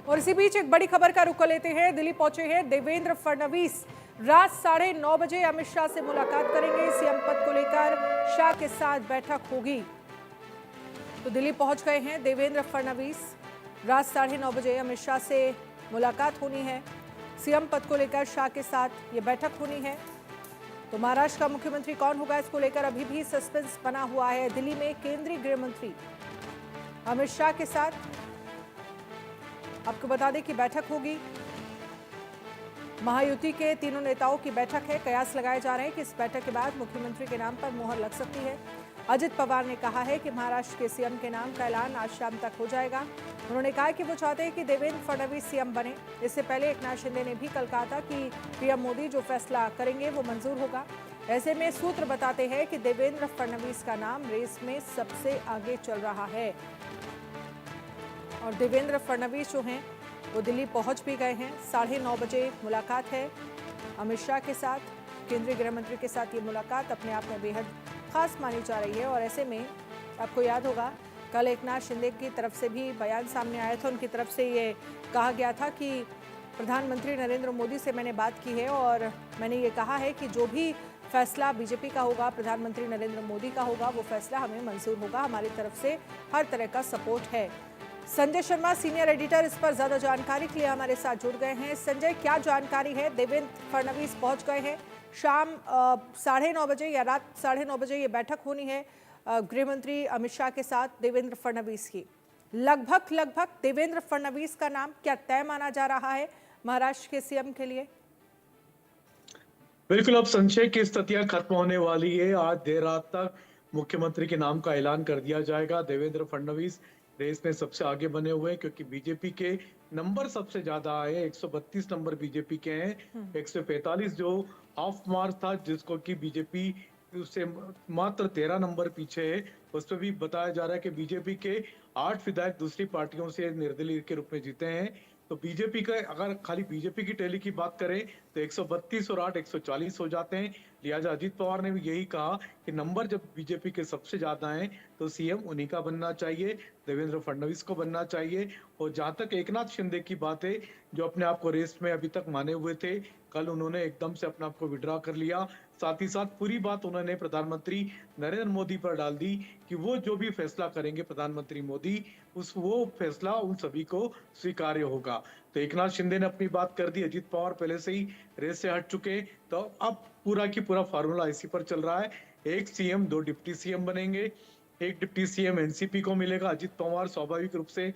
और इसी बीच एक बड़ी खबर का रुख कर लेते हैं। दिल्ली पहुंचे हैं देवेंद्र फडणवीस। रात 9:30 बजे अमित शाह से मुलाकात करेंगे। सीएम पद को लेकर शाह के साथ बैठक होगी। तो दिल्ली पहुंच गए हैं देवेंद्र फडणवीस। रात 9:30 बजे अमित शाह से मुलाकात होनी है। सीएम पद को लेकर शाह के साथ ये बैठक होनी है। तो महाराष्ट्र का मुख्यमंत्री कौन होगा, इसको लेकर अभी भी सस्पेंस बना हुआ है। दिल्ली में केंद्रीय गृह मंत्री अमित शाह के साथ आपको बता दें कि बैठक होगी। महायुति के तीनों नेताओं की बैठक है। कयास लगाए जा रहे हैं कि इस बैठक के बाद मुख्यमंत्री के नाम पर मुहर लग सकती है। अजित पवार ने कहा है कि महाराष्ट्र के सीएम के नाम का ऐलान आज शाम तक हो जाएगा। उन्होंने कहा कि वो चाहते हैं कि देवेंद्र फडणवीस सीएम बने। इससे पहले एकनाथ शिंदे ने भी कल कहा था कि पीएम मोदी जो फैसला करेंगे वो मंजूर होगा। ऐसे में सूत्र बताते हैं कि देवेंद्र फडणवीस का नाम रेस में सबसे आगे चल रहा है। और देवेंद्र फडणवीस जो हैं वो दिल्ली पहुंच भी गए हैं। 9:30 बजे मुलाकात है अमित शाह के साथ। केंद्रीय गृह मंत्री के साथ ये मुलाकात अपने आप में बेहद खास मानी जा रही है। और ऐसे में आपको याद होगा कल एकनाथ शिंदे की तरफ से भी बयान सामने आया था। उनकी तरफ से ये कहा गया था कि प्रधानमंत्री नरेंद्र मोदी से मैंने बात की है और मैंने ये कहा है कि जो भी फैसला बीजेपी का होगा, प्रधानमंत्री नरेंद्र मोदी का होगा, वो फैसला हमें मंजूर होगा। हमारी तरफ से हर तरह का सपोर्ट है। संजय शर्मा सीनियर एडिटर इस पर ज्यादा जानकारी के लिए हमारे साथ जुड़ गए हैं। संजय, क्या जानकारी है? देवेंद्र फडणवीस पहुंच गए हैं। शाम 9:30 बजे या रात 9:30 बजे ये बैठक होनी है गृह मंत्री अमित शाह के साथ देवेंद्र फडणवीस की। लगभग देवेंद्र फडणवीस का नाम क्या तय माना जा रहा है महाराष्ट्र के सीएम के लिए? बिल्कुल, अब संशय की स्थितियां खत्म होने वाली है। आज देर रात तक मुख्यमंत्री के नाम का ऐलान कर दिया जाएगा। देवेंद्र फडणवीस रेस में सबसे आगे बने हुए हैं क्योंकि बीजेपी के नंबर सबसे ज्यादा आए। 132 नंबर बीजेपी के हैं। 145 जो हाफ मार्च था, जिसको कि बीजेपी उससे मात्र 13 नंबर पीछे है। उस पर भी बताया जा रहा है कि बीजेपी के 8 विधायक दूसरी पार्टियों से निर्दलीय के रूप में जीते हैं। तो बीजेपी का अगर खाली बीजेपी की टैली की बात करें तो 132 और 8 140 हो जाते हैं। लिहाजा अजीत पवार ने भी यही कहा कि नंबर जब बीजेपी के सबसे ज्यादा हैं तो सीएम उन्हीं का बनना चाहिए, देवेंद्र फडणवीस को बनना चाहिए। और जहां तक एकनाथ शिंदे की बात है, जो अपने आप को रेस में अभी तक माने हुए थे, कल उन्होंने एकदम से अपने आप को विड्रॉ कर लिया। साथ ही साथ पूरी बात उन्होंने प्रधानमंत्री नरेंद्र मोदी पर डाल दी कि वो जो भी फैसला करेंगे प्रधानमंत्री मोदी, वो फैसला उन सभी को स्वीकार्य होगा। तो एकनाथ शिंदे ने अपनी बात कर दी। अजित पवार पहले से ही रेस से हट चुके, तो अब पूरा की पूरा फार्मूला इसी पर चल रहा है। एक सीएम 2 डिप्टी सीएम बनेंगे। एक डिप्टी सीएम एनसीपी को मिलेगा। अजित पवार स्वाभाविक रूप से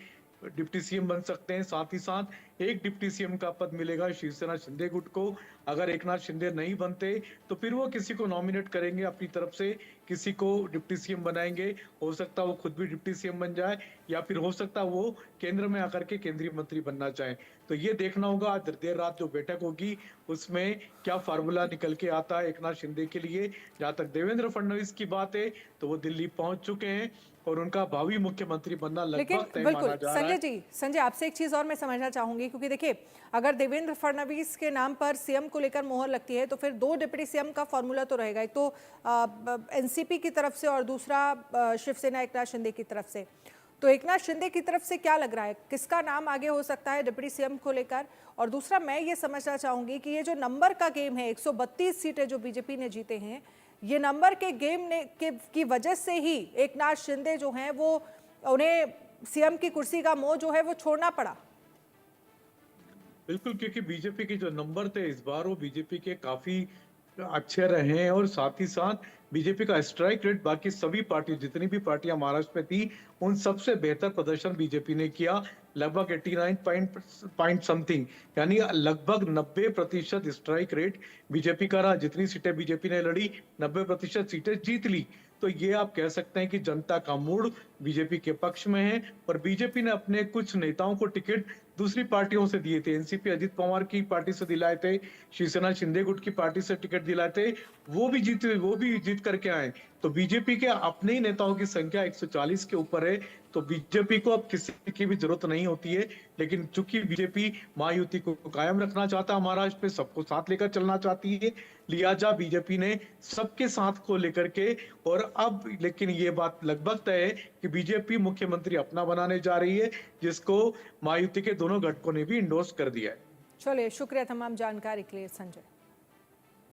डिप्टी सीएम बन सकते हैं। साथ ही साथ एक डिप्टी सीएम का पद मिलेगा शिवसेना शिंदे गुट को। अगर एकनाथ शिंदे नहीं बनते तो फिर वो किसी को नॉमिनेट करेंगे अपनी तरफ से, किसी को डिप्टी सीएम बनाएंगे। हो सकता है वो खुद भी डिप्टी सीएम बन जाए या फिर हो सकता है वो केंद्र में आकर के केंद्रीय मंत्री बनना चाहे। तो ये देखना होगा आज देर रात जो बैठक होगी उसमें क्या फार्मूला निकल के आता है एकनाथ शिंदे के लिए। जहां तक देवेंद्र फडणवीस की बात है तो वो दिल्ली पहुंच चुके हैं और उनका भावी मुख्यमंत्री बनना लगभग तय माना जा रहा है। संजय आपसे एक चीज और मैं समझना चाहूंगी, क्योंकि देखिए अगर देवेंद्र फडणवीस के नाम पर सीएम को लेकर मोहर लगती है तो फिर 2 डिप्टी सीएम का फॉर्मूला तो रहेगा। एक तो एनसीपी की तरफ से और दूसरा शिवसेना एकनाथ शिंदे की तरफ से। तो एकनाथ शिंदे की तरफ से क्या लग रहा है, किसका नाम आगे हो सकता है डिप्टी सीएम को लेकर? और दूसरा मैं ये समझना चाहूंगी कि ये जो नंबर का गेम है, 132 सीटें जो बीजेपी ने जीते हैं, ये नंबर के गेम की वजह से ही एकनाथ शिंदे जो हैं वो उन्हें सीएम की कुर्सी का मोह जो है वो छोड़ना पड़ा। बिल्कुल, क्योंकि बीजेपी के जो नंबर थे इस बार वो बीजेपी के काफी अच्छे रहे हैं। और साथ ही साथ बीजेपी का स्ट्राइक रेट बाकी सभी पार्टी, जितनी भी पार्टियां महाराष्ट्र में थी, उन सबसे बेहतर प्रदर्शन बीजेपी ने किया। लगभग 89 पॉइंट समथिंग, यानी लगभग 90% स्ट्राइक रेट बीजेपी का रहा। जितनी सीटें बीजेपी ने लड़ी 90% सीटें जीत ली। तो ये आप कह सकते हैं कि जनता का मूड बीजेपी के पक्ष में है। और बीजेपी ने अपने कुछ नेताओं को टिकट दूसरी पार्टियों से दिए थे। एनसीपी अजित पवार की पार्टी से दिलाए थे, शिवसेना शिंदे गुट की पार्टी से टिकट दिलाए थे, वो भी जीत करके आए। तो बीजेपी के अपने ही नेताओं की संख्या 140 के ऊपर है। तो बीजेपी को अब किसी की भी जरूरत नहीं होती है। लेकिन चूंकि बीजेपी महायुति को कायम रखना चाहता है, महाराष्ट्र में सबको साथ लेकर चलना चाहती है, लिहाजा बीजेपी ने सबके साथ को लेकर के, और अब लेकिन ये बात लगभग तय है कि बीजेपी मुख्यमंत्री अपना बनाने जा रही है, जिसको महायुति के दोनों घटकों ने भी इंडोर्स कर दिया है। चलिए, शुक्रिया तमाम जानकारी के लिए संजय।